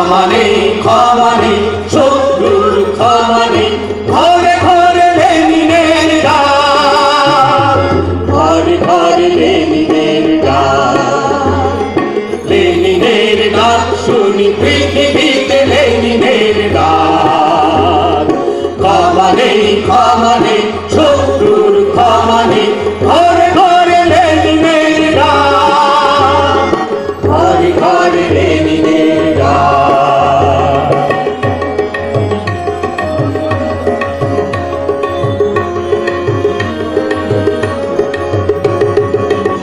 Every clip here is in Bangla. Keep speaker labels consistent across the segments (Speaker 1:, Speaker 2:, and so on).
Speaker 1: ক্ষমা নেই ক্ষমা নেই শত্রুর ক্ষমা নেই ঘরে ঘরে লেনিনের ডাক ঘরে ঘরে লেনিনের ডাক লেনিনের ডাক শুনি পৃথিবীতে লেনিনের ডাক ক্ষমা নেই শত্রুর ক্ষমা নেই ঘরে ঘরে লেনিনের ডাক ঘরে ঘরে লেনিনের ডাক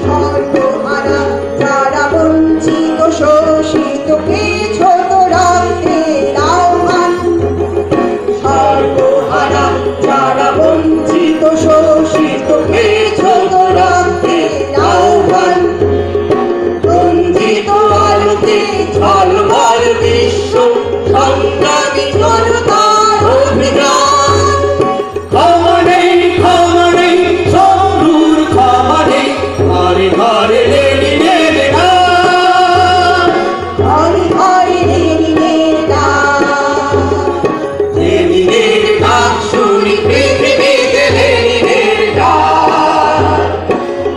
Speaker 2: সর্বহারা যারা বঞ্চিত শোষিত পেয়েছো তোরা ফের আহ্বান সর্বহারা যারা বঞ্চিত শোষিত পেয়েছো তোরা ফের আহ্বান রঞ্জিত আলোকে ঝলমল বিশ্ব সংগ্রামী জনতার অভিযান
Speaker 1: ক্ষমা নেই শত্রুর ক্ষমা নেই ঘরে ঘরে লেনিনের ডাক
Speaker 2: ঘরে ঘরে লেনিনের ডাক
Speaker 1: লেনিনের ডাক শুনি পৃথিবীতে লেনিনের ডাক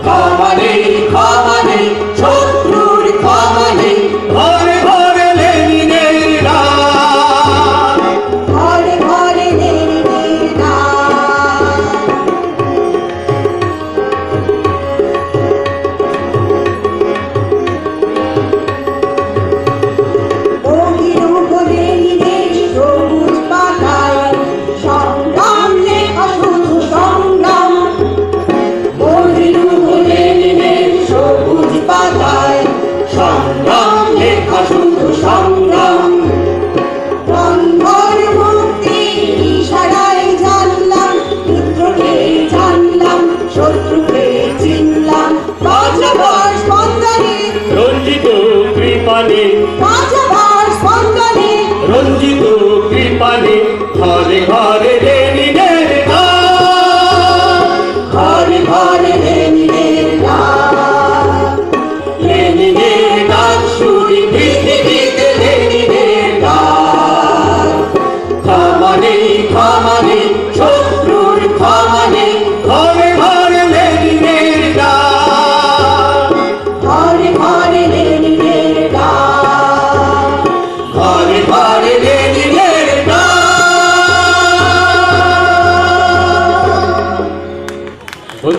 Speaker 1: ক্ষমা নেই শত্রুর ক্ষমা নেই ঘরে ঘরে লেনিনের ডাক
Speaker 2: ঘরে ঘরে লেনিনের ডাক বহিরুহ লেনিনের সবুজ পাতায় সংগ্রাম লেখা শুধু সংগ্রাম বহিরুহ লেনিনের সবুজ পাতায়
Speaker 1: সংগ্রাম লেখা শুধু সংগ্রাম
Speaker 2: বন্ধর মুক্তি ইশারায় জানলাম মিত্রকে জানলাম শত্রুকে চিনলাম বাঁচাবার স্পন্দনে
Speaker 1: রঞ্জিত কৃপানে
Speaker 2: বাঁচাবার স্পন্দনে
Speaker 1: রঞ্জিত কৃপানে ঘরে ঘরে